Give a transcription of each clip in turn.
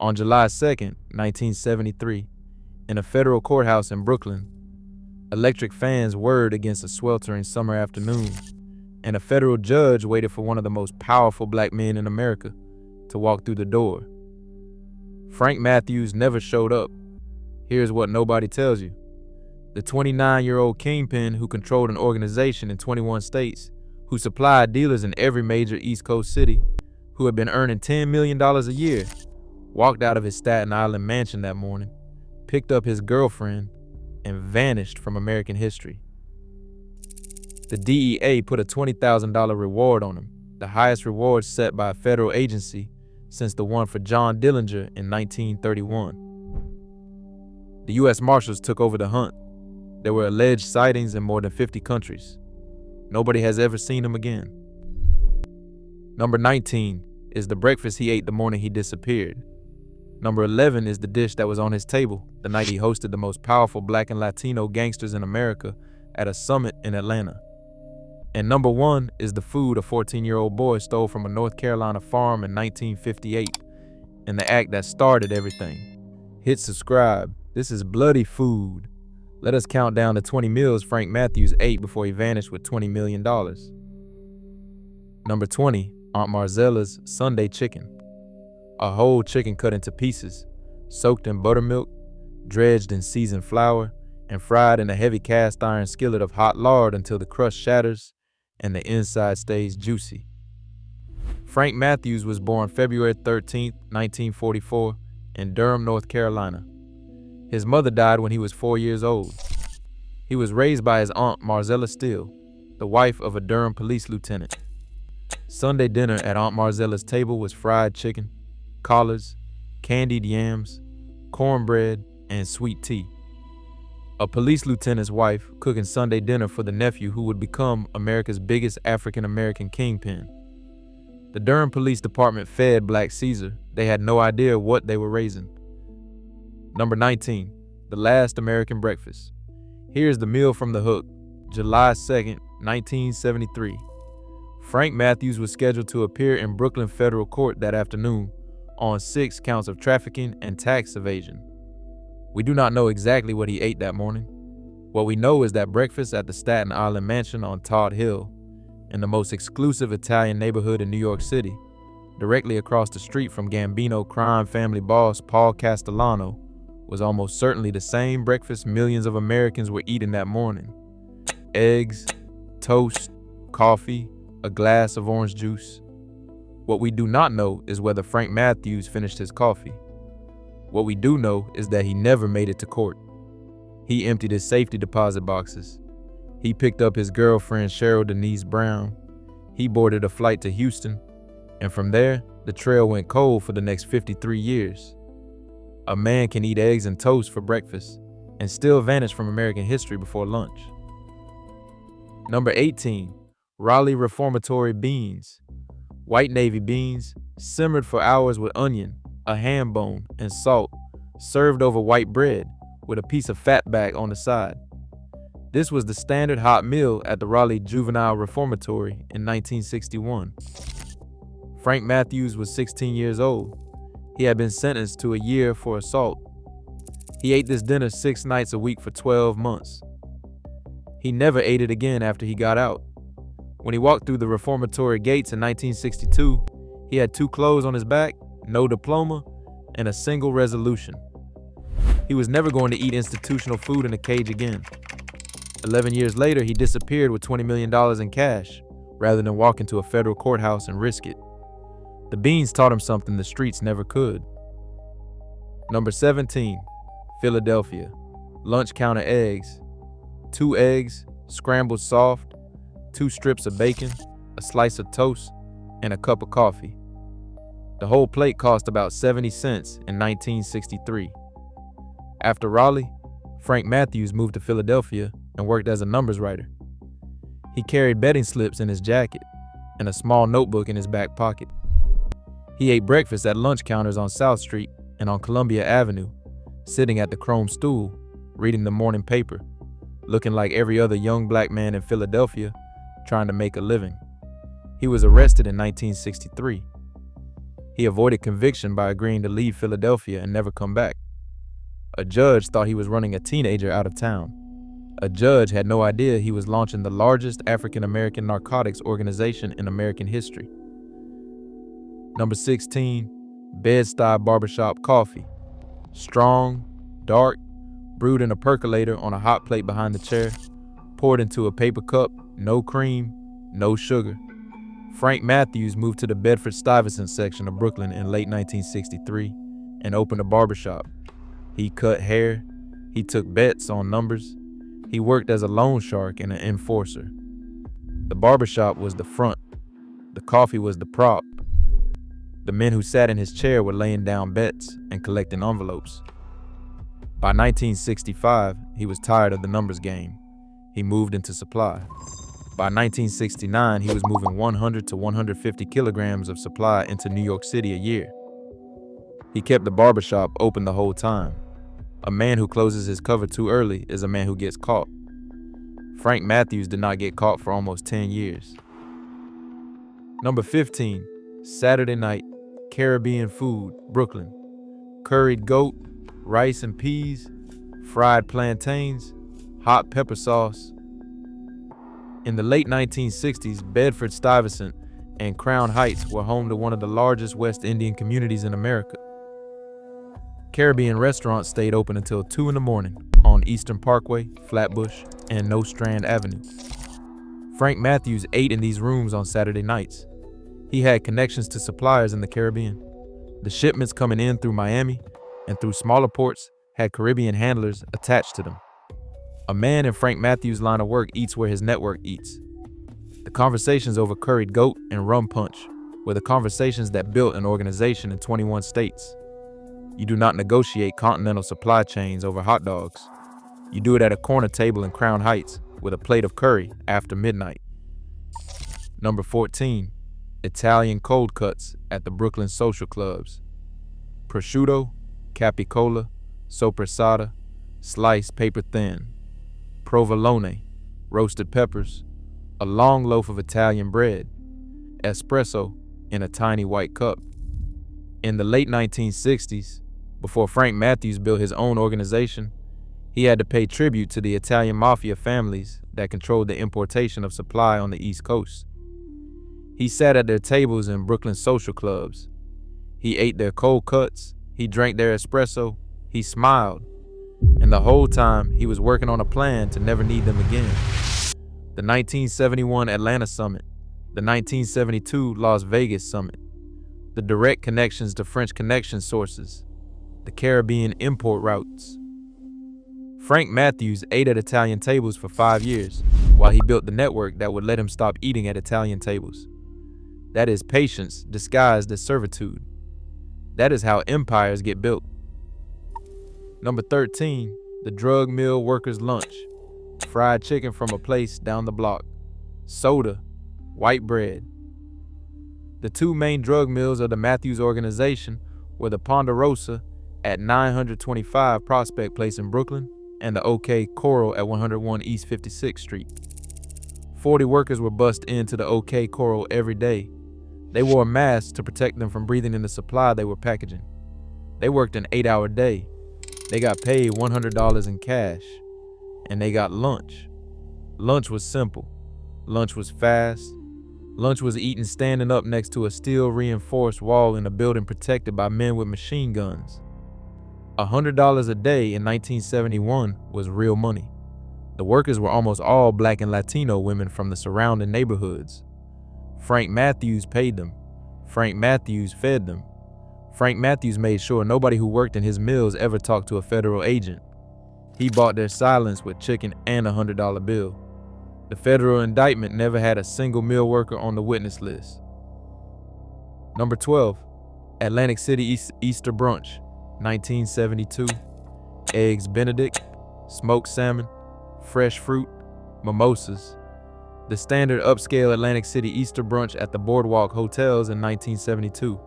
On July 2nd, 1973, in a federal courthouse in Brooklyn, electric fans whirred against a sweltering summer afternoon, and a federal judge waited for one of the most powerful black men in America to walk through the door. Frank Matthews never showed up. Here's what nobody tells you. The 29-year-old kingpin who controlled an organization in 21 states, who supplied dealers in every major East Coast city, who had been earning $10 million a year, walked out of his Staten Island mansion that morning, picked up his girlfriend, and vanished from American history. The DEA put a $20,000 reward on him, the highest reward set by a federal agency since the one for John Dillinger in 1931. The U.S. Marshals took over the hunt. There were alleged sightings in more than 50 countries. Nobody has ever seen him again. Number 19 is the breakfast he ate the morning he disappeared. Number 11 is the dish that was on his table the night he hosted the most powerful Black and Latino gangsters in America at a summit in Atlanta. And number 1 is the food a 14-year-old boy stole from a North Carolina farm in 1958, and the act that started everything. Hit subscribe. This is bloody food. Let us count down the 20 meals Frank Matthews ate before he vanished with $20 million. Number 20, Aunt Marzella's Sunday chicken. A whole chicken cut into pieces, soaked in buttermilk, dredged in seasoned flour, and fried in a heavy cast iron skillet of hot lard until the crust shatters and the inside stays juicy. Frank Matthews was born February 13, 1944, in Durham, North Carolina. His mother died when he was 4 years old. He was raised by his aunt Marzella Steele, the wife of a Durham police lieutenant. Sunday dinner at Aunt Marzella's table was fried chicken, collards, candied yams, cornbread, and sweet tea. A police lieutenant's wife cooking Sunday dinner for the nephew who would become America's biggest African-American kingpin. The Durham Police Department fed Black Caesar. They had no idea what they were raising. Number 19, the last American breakfast. Here's the meal from the hook, July 2nd, 1973. Frank Matthews was scheduled to appear in Brooklyn federal court that afternoon on 6 counts of trafficking and tax evasion. We do not know exactly what he ate that morning. What we know is that breakfast at the Staten Island mansion on Todd Hill, in the most exclusive Italian neighborhood in New York City, directly across the street from Gambino crime family boss Paul Castellano, was almost certainly the same breakfast millions of Americans were eating that morning. Eggs, toast, coffee, a glass of orange juice. What we do not know is whether Frank Matthews finished his coffee. What we do know is that he never made it to court. He emptied his safety deposit boxes. He picked up his girlfriend Cheryl Denise Brown. He boarded a flight to Houston, and from there, the trail went cold for the next 53 years. A man can eat eggs and toast for breakfast and still vanish from American history before lunch. Number 18, Raleigh reformatory beans. White Navy beans, simmered for hours with onion, a ham bone, and salt, served over white bread with a piece of fatback on the side. This was the standard hot meal at the Raleigh Juvenile Reformatory in 1961. Frank Matthews was 16 years old. He had been sentenced to a year for assault. He ate this dinner 6 nights a week for 12 months. He never ate it again after he got out. When he walked through the reformatory gates in 1962, he had 2 clothes on his back, no diploma, and a single resolution. He was never going to eat institutional food in a cage again. 11 years later, he disappeared with $20 million in cash, rather than walk into a federal courthouse and risk it. The beans taught him something the streets never could. Number 17, Philadelphia. Lunch counter eggs. 2 eggs, scrambled soft, 2 strips of bacon, a slice of toast, and a cup of coffee. The whole plate cost about 70 cents in 1963. After Raleigh, Frank Matthews moved to Philadelphia and worked as a numbers writer. He carried betting slips in his jacket and a small notebook in his back pocket. He ate breakfast at lunch counters on South Street and on Columbia Avenue, sitting at the chrome stool, reading the morning paper, looking like every other young black man in Philadelphia, trying to make a living. He was arrested in 1963. He avoided conviction by agreeing to leave Philadelphia and never come back. A judge thought he was running a teenager out of town. A judge had no idea he was launching the largest African-American narcotics organization in American history. Number 16, Bed-Stuy Barbershop Coffee. Strong, dark, brewed in a percolator on a hot plate behind the chair, poured into a paper cup, no cream, no sugar. Frank Matthews moved to the Bedford-Stuyvesant section of Brooklyn in late 1963 and opened a barbershop. He cut hair, he took bets on numbers, he worked as a loan shark and an enforcer. The barbershop was the front, the coffee was the prop. The men who sat in his chair were laying down bets and collecting envelopes. By 1965, he was tired of the numbers game. He moved into supply. By 1969, he was moving 100 to 150 kilograms of supply into New York City a year. He kept the barbershop open the whole time. A man who closes his cover too early is a man who gets caught. Frank Matthews did not get caught for almost 10 years. Number 15, Saturday night, Caribbean food, Brooklyn. Curried goat, rice and peas, fried plantains, hot pepper sauce. In the late 1960s, Bedford-Stuyvesant and Crown Heights were home to one of the largest West Indian communities in America. Caribbean restaurants stayed open until 2 in the morning on Eastern Parkway, Flatbush, and Nostrand Avenue. Frank Matthews ate in these rooms on Saturday nights. He had connections to suppliers in the Caribbean. The shipments coming in through Miami and through smaller ports had Caribbean handlers attached to them. A man in Frank Matthews' line of work eats where his network eats. The conversations over curried goat and rum punch were the conversations that built an organization in 21 states. You do not negotiate continental supply chains over hot dogs. You do it at a corner table in Crown Heights with a plate of curry after midnight. Number 14, Italian cold cuts at the Brooklyn social clubs. Prosciutto, capicola, soppressata, sliced paper thin. Provolone, roasted peppers, a long loaf of Italian bread, espresso in a tiny white cup. In the late 1960s, before Frank Matthews built his own organization, he had to pay tribute to the Italian mafia families that controlled the importation of supply on the East Coast. He sat at their tables in Brooklyn social clubs. He ate their cold cuts, he drank their espresso, he smiled, and the whole time he was working on a plan to never need them again. The 1971 Atlanta Summit, the 1972 Las Vegas Summit, the direct connections to French connection sources, the Caribbean import routes. Frank Matthews ate at Italian tables for 5 years while he built the network that would let him stop eating at Italian tables. That is patience disguised as servitude. That is how empires get built. Number 13, the drug mill workers' lunch. Fried chicken from a place down the block. Soda, white bread. The two main drug mills of the Matthews organization were the Ponderosa at 925 Prospect Place in Brooklyn and the OK Coral at 101 East 56th Street. 40 workers were bussed into the OK Coral every day. They wore masks to protect them from breathing in the supply they were packaging. They worked an 8-hour day. They got paid $100 in cash, and they got lunch. Lunch was simple. Lunch was fast. Lunch was eaten standing up next to a steel-reinforced wall in a building protected by men with machine guns. $100 a day in 1971 was real money. The workers were almost all Black and Latino women from the surrounding neighborhoods. Frank Matthews paid them. Frank Matthews fed them. Frank Matthews made sure nobody who worked in his mills ever talked to a federal agent. He bought their silence with chicken and a $100 bill. The federal indictment never had a single mill worker on the witness list. Number 12, Atlantic City Easter Brunch, 1972. Eggs Benedict, smoked salmon, fresh fruit, mimosas. The standard upscale Atlantic City Easter brunch at the Boardwalk Hotels in 1972.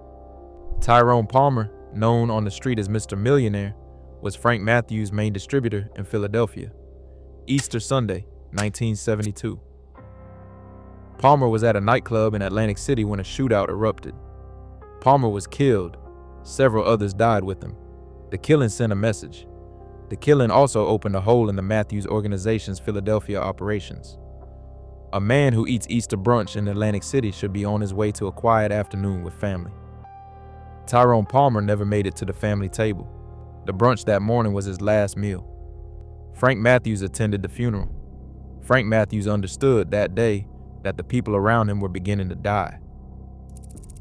Tyrone Palmer, known on the street as Mr. Millionaire, was Frank Matthews' main distributor in Philadelphia. Easter Sunday, 1972. Palmer was at a nightclub in Atlantic City when a shootout erupted. Palmer was killed. Several others died with him. The killing sent a message. The killing also opened a hole in the Matthews organization's Philadelphia operations. A man who eats Easter brunch in Atlantic City should be on his way to a quiet afternoon with family. Tyrone Palmer never made it to the family table. The brunch that morning was his last meal. Frank Matthews attended the funeral. Frank Matthews understood that day that the people around him were beginning to die.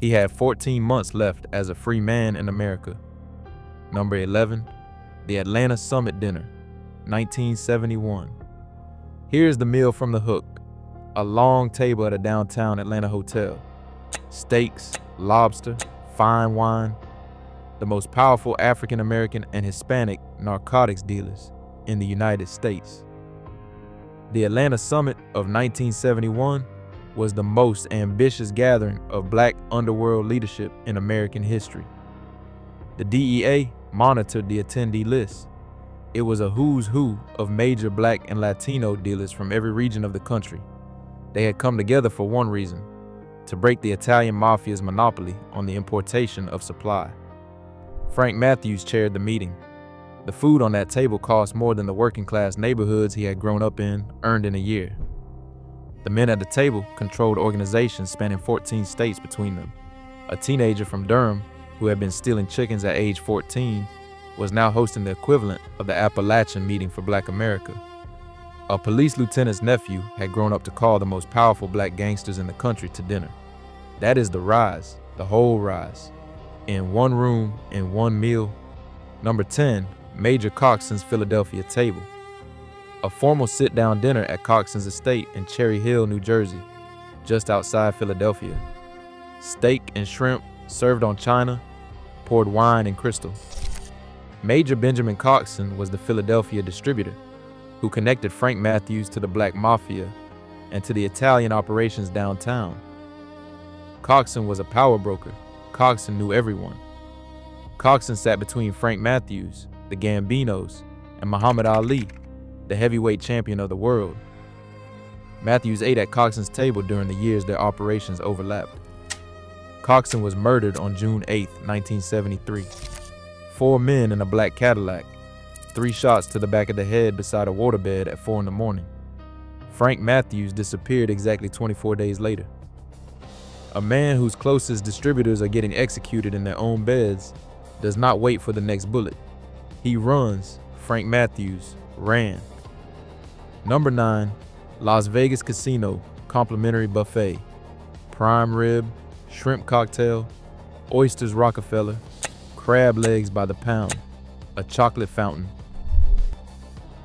He had 14 months left as a free man in America. Number 11, the Atlanta Summit Dinner, 1971. Here's the meal from the hook. A long table at a downtown Atlanta hotel. Steaks, lobster, fine wine. The most powerful African American and Hispanic narcotics dealers in the United States. The Atlanta Summit of 1971 was the most ambitious gathering of black underworld leadership in American history. The DEA monitored the attendee list. It was a who's who of major black and Latino dealers from every region of the country. They had come together for one reason: to break the Italian mafia's monopoly on the importation of supply. Frank Matthews chaired the meeting. The food on that table cost more than the working-class neighborhoods he had grown up in earned in a year. The men at the table controlled organizations spanning 14 states between them. A teenager from Durham, who had been stealing chickens at age 14, was now hosting the equivalent of the Appalachian Meeting for Black America. A police lieutenant's nephew had grown up to call the most powerful black gangsters in the country to dinner. That is the rise, the whole rise. In one room, in one meal. Number 10, Major Coxon's Philadelphia table. A formal sit-down dinner at Coxon's estate in Cherry Hill, New Jersey, just outside Philadelphia. Steak and shrimp served on china, poured wine and crystal. Major Benjamin Coxon was the Philadelphia distributor who connected Frank Matthews to the Black Mafia and to the Italian operations downtown. Coxon was a power broker. Coxon knew everyone. Coxon sat between Frank Matthews, the Gambinos, and Muhammad Ali, the heavyweight champion of the world. Matthews ate at Coxon's table during the years their operations overlapped. Coxon was murdered on June 8, 1973. 4 men in a black Cadillac, 3 shots to the back of the head beside a waterbed at 4 in the morning. Frank Matthews disappeared exactly 24 days later. A man whose closest distributors are getting executed in their own beds does not wait for the next bullet. He runs. Frank Matthews ran. Number 9, Las Vegas Casino Complimentary Buffet. Prime rib, shrimp cocktail, oysters Rockefeller, crab legs by the pound, a chocolate fountain.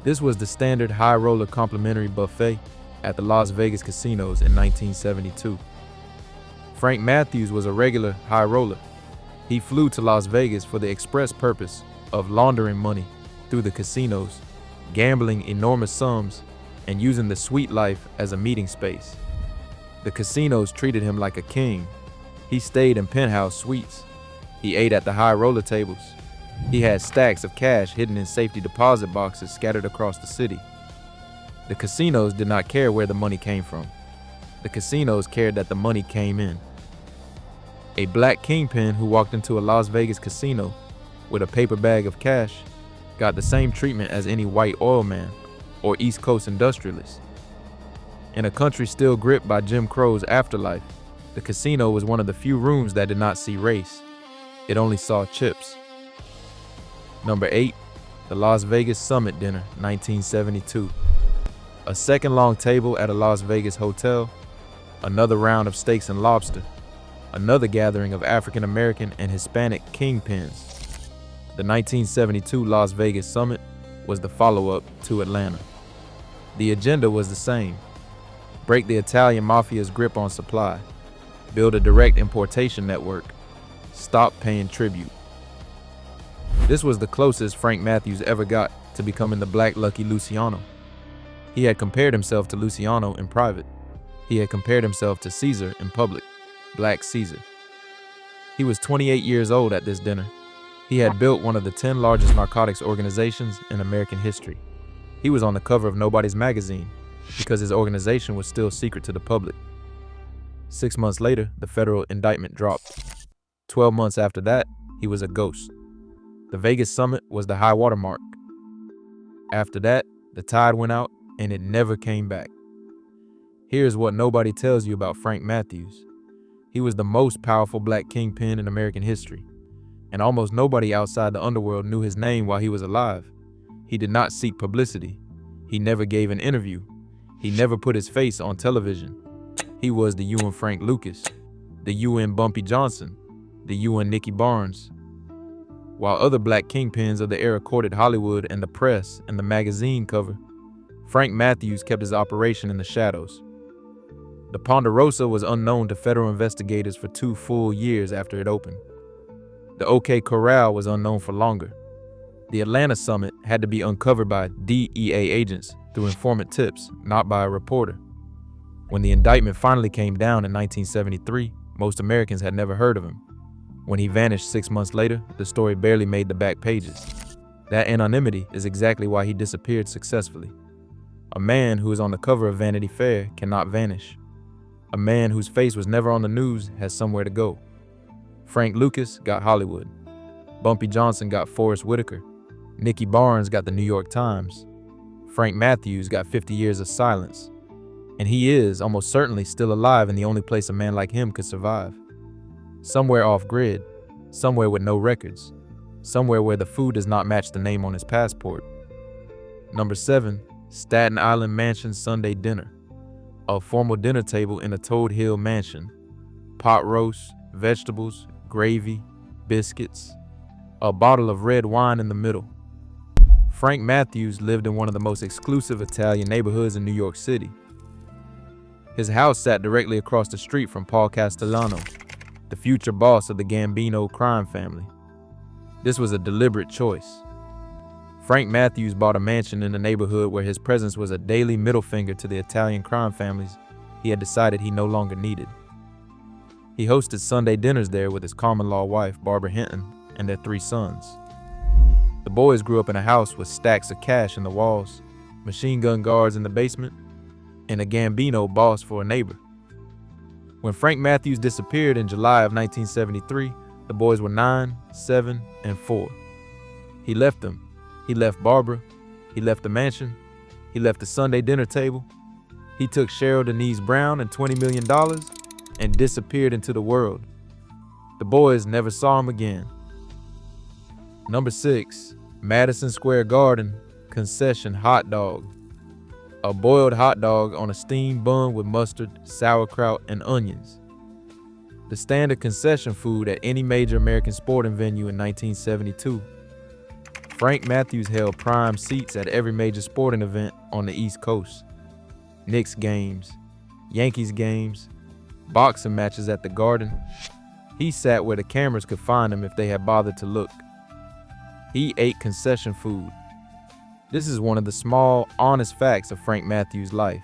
This was the standard high roller complimentary buffet at the Las Vegas casinos in 1972. Frank Matthews was a regular high roller. He flew to Las Vegas for the express purpose of laundering money through the casinos, gambling enormous sums, and using the sweet life as a meeting space. The casinos treated him like a king. He stayed in penthouse suites. He ate at the high roller tables. He had stacks of cash hidden in safety deposit boxes scattered across the city. The casinos did not care where the money came from. The casinos cared that the money came in. A black kingpin who walked into a Las Vegas casino with a paper bag of cash got the same treatment as any white oil man or East Coast industrialist. In a country still gripped by Jim Crow's afterlife, the casino was one of the few rooms that did not see race. It only saw chips. Number 8, the Las Vegas Summit Dinner, 1972. A second-long table at a Las Vegas hotel, another round of steaks and lobster, another gathering of African American and Hispanic kingpins. The 1972 Las Vegas Summit was the follow-up to Atlanta. The agenda was the same: break the Italian mafia's grip on supply, build a direct importation network, stop paying tribute. This was the closest Frank Matthews ever got to becoming the Black Lucky Luciano. He had compared himself to Luciano in private. He had compared himself to Caesar in public, Black Caesar. He was 28 years old at this dinner. He had built one of the 10 largest narcotics organizations in American history. He was on the cover of Nobody's magazine because his organization was still secret to the public. 6 months later, the federal indictment dropped. 12 months after that, he was a ghost. The Vegas summit was the high water mark. After that, the tide went out and it never came back. Here's what nobody tells you about Frank Matthews. He was the most powerful black kingpin in American history, and almost nobody outside the underworld knew his name while he was alive. He did not seek publicity. He never gave an interview. He never put his face on television. He was the UN Frank Lucas, the UN Bumpy Johnson, the UN Nicky Barnes. While other black kingpins of the era courted Hollywood and the press and the magazine cover, Frank Matthews kept his operation in the shadows. The Ponderosa was unknown to federal investigators for 2 full years after it opened. The OK Corral was unknown for longer. The Atlanta summit had to be uncovered by DEA agents through informant tips, not by a reporter. When the indictment finally came down in 1973, most Americans had never heard of him. When he vanished 6 months later, the story barely made the back pages. That anonymity is exactly why he disappeared successfully. A man who is on the cover of Vanity Fair cannot vanish. A man whose face was never on the news has somewhere to go. Frank Lucas got Hollywood. Bumpy Johnson got Forrest Whitaker. Nicky Barnes got the New York Times. Frank Matthews got 50 years of silence. And he is almost certainly still alive in the only place a man like him could survive. Somewhere off-grid, somewhere with no records, somewhere where the food does not match the name on his passport. Number 7, Staten Island Mansion Sunday Dinner. A formal dinner table in a Toad Hill mansion. Pot roast, vegetables, gravy, biscuits, a bottle of red wine in the middle. Frank Matthews lived in one of the most exclusive Italian neighborhoods in New York City. His house sat directly across the street from Paul Castellano, the future boss of the Gambino crime family. This was a deliberate choice. Frank Matthews bought a mansion in a neighborhood where his presence was a daily middle finger to the Italian crime families he had decided he no longer needed. He hosted Sunday dinners there with his common-law wife, Barbara Hinton, and their 3 sons. The boys grew up in a house with stacks of cash in the walls, machine gun guards in the basement, and a Gambino boss for a neighbor. When Frank Matthews disappeared in July of 1973, the boys were 9, 7, and 4. He left them. He left Barbara. He left the mansion. He left the Sunday dinner table. He took Cheryl Denise Brown and $20 million and disappeared into the world. The boys never saw him again. Number 6, Madison Square Garden concession hot dog. A boiled hot dog on a steamed bun with mustard, sauerkraut, and onions. The standard concession food at any major American sporting venue in 1972. Frank Matthews held prime seats at every major sporting event on the East Coast. Knicks games, Yankees games, boxing matches at the Garden. He sat where the cameras could find him if they had bothered to look. He ate concession food. This is one of the small, honest facts of Frank Matthews' life.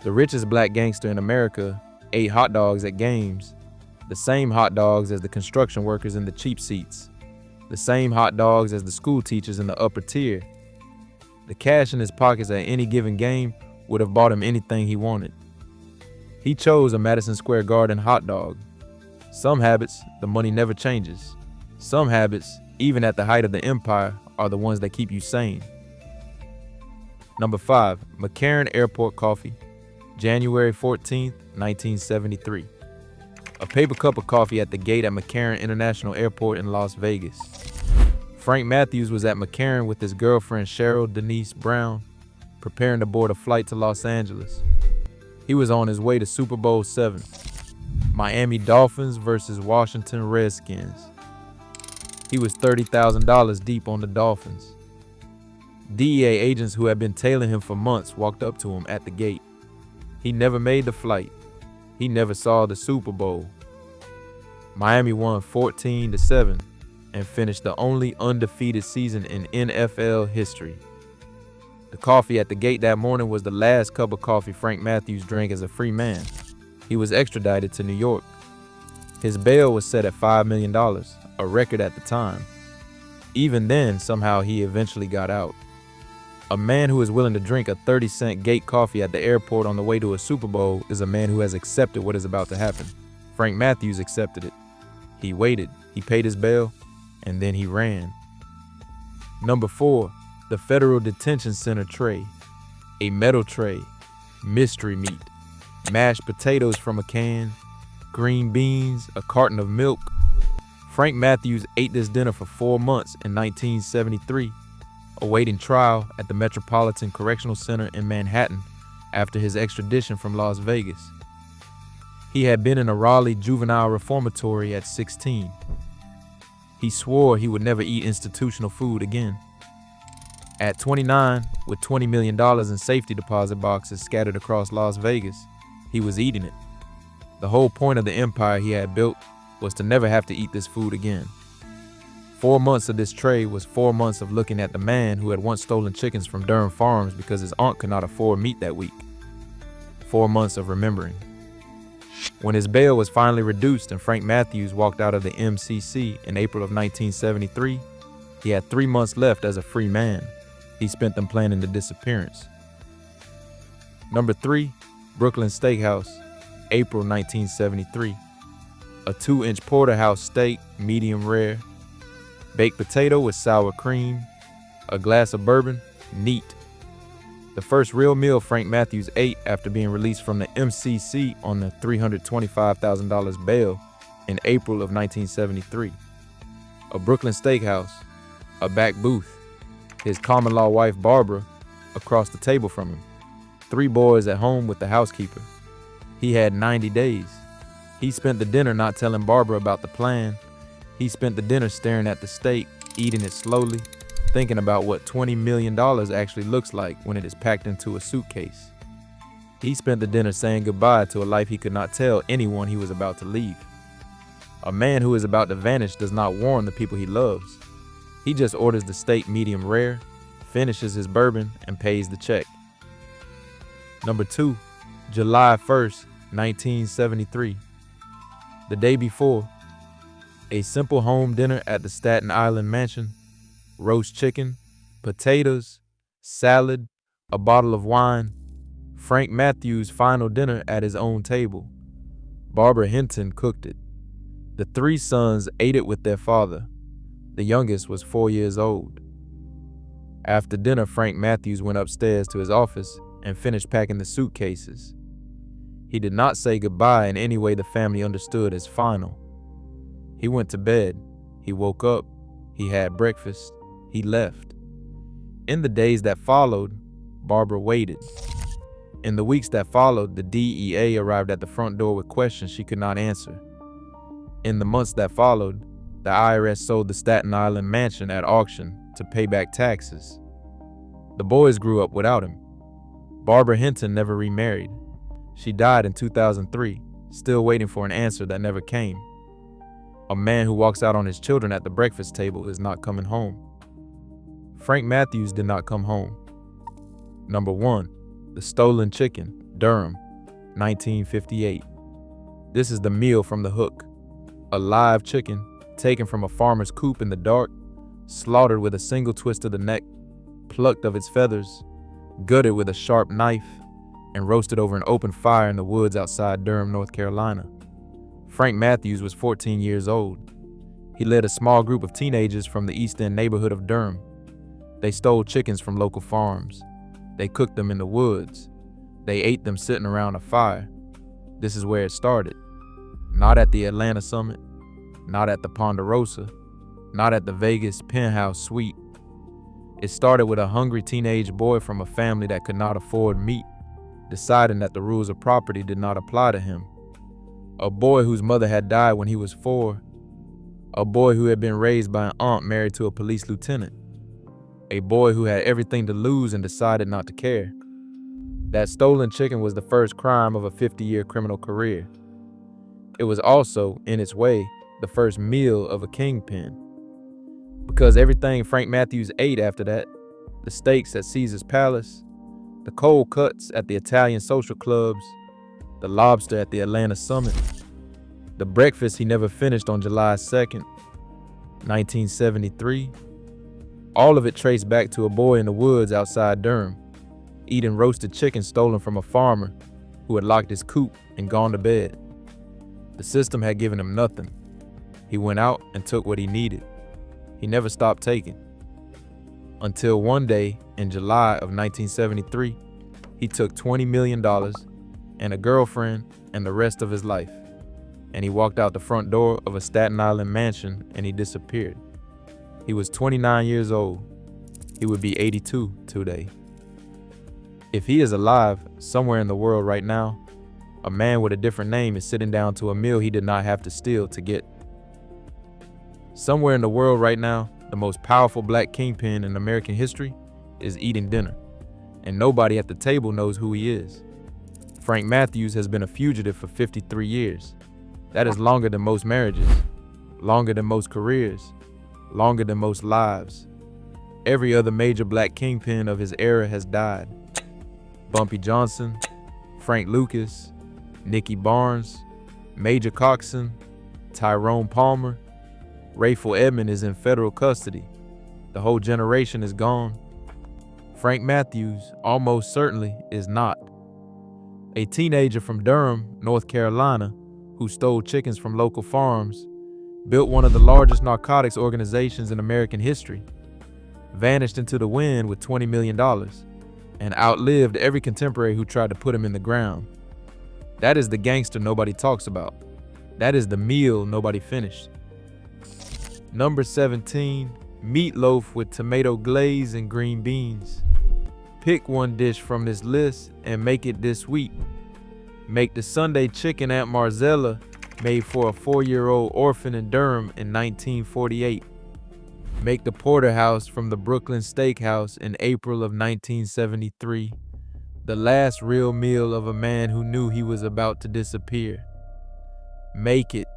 The richest black gangster in America ate hot dogs at games, the same hot dogs as the construction workers in the cheap seats, the same hot dogs as the school teachers in the upper tier. The cash in his pockets at any given game would have bought him anything he wanted. He chose a Madison Square Garden hot dog. Some habits, the money never changes. Some habits, even at the height of the empire, are the ones that keep you sane. Number 5, McCarran Airport Coffee, January 14th, 1973. A paper cup of coffee at the gate at McCarran International Airport in Las Vegas. Frank Matthews was at McCarran with his girlfriend Cheryl Denise Brown, preparing to board a flight to Los Angeles. He was on his way to Super Bowl VII, Miami Dolphins versus Washington Redskins. He was $30,000 deep on the Dolphins. DEA agents who had been tailing him for months walked up to him at the gate. He never made the flight. He never saw the Super Bowl. Miami won 14-7 and finished the only undefeated season in NFL history. The coffee at the gate that morning was the last cup of coffee Frank Matthews drank as a free man. He was extradited to New York. His bail was set at $5 million, a record at the time. Even then, somehow he eventually got out. A man who is willing to drink a 30-cent gate coffee at the airport on the way to a Super Bowl is a man who has accepted what is about to happen. Frank Matthews accepted it. He waited, he paid his bail, and then he ran. Number 4, the Federal Detention Center tray. A metal tray, mystery meat, mashed potatoes from a can, green beans, a carton of milk. Frank Matthews ate this dinner for 4 months in 1973, awaiting trial at the Metropolitan Correctional Center in Manhattan after his extradition from Las Vegas. He had been in a Raleigh juvenile reformatory at 16. He swore he would never eat institutional food again. At 29, with $20 million in safety deposit boxes scattered across Las Vegas, he was eating it. The whole point of the empire he had built was to never have to eat this food again. 4 months of this tray was 4 months of looking at the man who had once stolen chickens from Durham Farms because his aunt could not afford meat that week. 4 months of remembering. When his bail was finally reduced and Frank Matthews walked out of the MCC in April of 1973, he had 3 months left as a free man. He spent them planning the disappearance. Number 3, Brooklyn Steakhouse, April 1973. A 2-inch porterhouse steak, medium rare. Baked potato with sour cream. A glass of bourbon, neat. The first real meal Frank Matthews ate after being released from the MCC on the $325,000 bail in April of 1973. A Brooklyn Steakhouse, a back booth, his common-law wife Barbara across the table from him, 3 boys at home with the housekeeper. He had 90 days. He spent the dinner not telling Barbara about the plan. He spent the dinner staring at the steak, eating it slowly, thinking about what $20 million actually looks like when it is packed into a suitcase. He spent the dinner saying goodbye to a life he could not tell anyone he was about to leave. A man who is about to vanish does not warn the people he loves. He just orders the steak medium rare, finishes his bourbon, and pays the check. Number 2, July 1st, 1973. The day before, a simple home dinner at the Staten Island mansion. Roast chicken, potatoes, salad, a bottle of wine. Frank Matthews' final dinner at his own table. Barbara Hinton cooked it. The 3 sons ate it with their father. The youngest was 4 years old. After dinner, Frank Matthews went upstairs to his office and finished packing the suitcases. He did not say goodbye in any way the family understood as final. He went to bed. He woke up. He had breakfast. He left. In the days that followed, Barbara waited. In the weeks that followed, the DEA arrived at the front door with questions she could not answer. In the months that followed, the IRS sold the Staten Island mansion at auction to pay back taxes. The boys grew up without him. Barbara Hinton never remarried. She died in 2003, still waiting for an answer that never came. A man who walks out on his children at the breakfast table is not coming home. Frank Matthews did not come home. Number 1, the stolen chicken, Durham, 1958. This is the meal from the hook. A live chicken taken from a farmer's coop in the dark, slaughtered with a single twist of the neck, plucked of its feathers, gutted with a sharp knife, and roasted over an open fire in the woods outside Durham, North Carolina. Frank Matthews was 14 years old. He led a small group of teenagers from the East End neighborhood of Durham. They stole chickens from local farms. They cooked them in the woods. They ate them sitting around a fire. This is where it started. Not at the Atlanta Summit, not at the Ponderosa, not at the Vegas penthouse suite. It started with a hungry teenage boy from a family that could not afford meat, deciding that the rules of property did not apply to him. A boy whose mother had died when he was 4. A boy who had been raised by an aunt married to a police lieutenant. A boy who had everything to lose and decided not to care. That stolen chicken was the first crime of a 50-year criminal career. It was also, in its way, the first meal of a kingpin. Because everything Frank Matthews ate after that, the steaks at Caesar's Palace, the cold cuts at the Italian social clubs, the lobster at the Atlanta Summit, the breakfast he never finished on July 2nd, 1973, all of it traced back to a boy in the woods outside Durham, eating roasted chicken stolen from a farmer who had locked his coop and gone to bed. The system had given him nothing. He went out and took what he needed. He never stopped taking. Until one day in July of 1973, he took $20 million and a girlfriend and the rest of his life. And he walked out the front door of a Staten Island mansion and he disappeared. He was 29 years old. He would be 82 today. If he is alive somewhere in the world right now, a man with a different name is sitting down to a meal he did not have to steal to get. Somewhere in the world right now, the most powerful black kingpin in American history is eating dinner, and nobody at the table knows who he is. Frank Matthews has been a fugitive for 53 years. That is longer than most marriages, longer than most careers, longer than most lives. Every other major black kingpin of his era has died. Bumpy Johnson, Frank Lucas, Nicky Barnes, Major Coxon, Tyrone Palmer. Rayful Edmond is in federal custody. The whole generation is gone. Frank Matthews almost certainly is not. A teenager from Durham, North Carolina, who stole chickens from local farms, built one of the largest narcotics organizations in American history, vanished into the wind with $20 million, and outlived every contemporary who tried to put him in the ground. That is the gangster nobody talks about. That is the meal nobody finished. Number 17, meatloaf with tomato glaze and green beans. Pick one dish from this list and make it this week. Make the Sunday chicken Aunt Marzella, made for a 4-year-old orphan in Durham in 1948. Make the porterhouse from the Brooklyn Steakhouse in April of 1973. The last real meal of a man who knew he was about to disappear. Make it.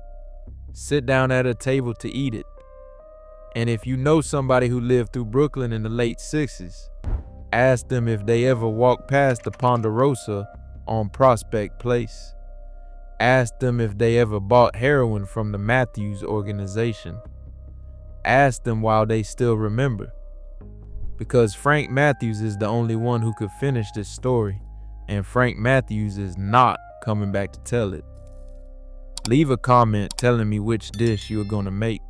Sit down at a table to eat it. And if you know somebody who lived through Brooklyn in the late 60s, ask them if they ever walked past the Ponderosa on Prospect Place. Ask them if they ever bought heroin from the Matthews organization. Ask them while they still remember. Because Frank Matthews is the only one who could finish this story, and Frank Matthews is not coming back to tell it. Leave a comment telling me which dish you are going to make,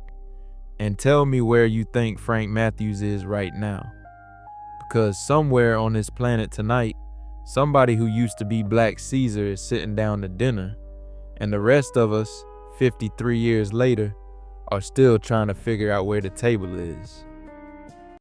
and tell me where you think Frank Matthews is right now. Because somewhere on this planet tonight, somebody who used to be Black Caesar is sitting down to dinner, and the rest of us, 53 years later, are still trying to figure out where the table is.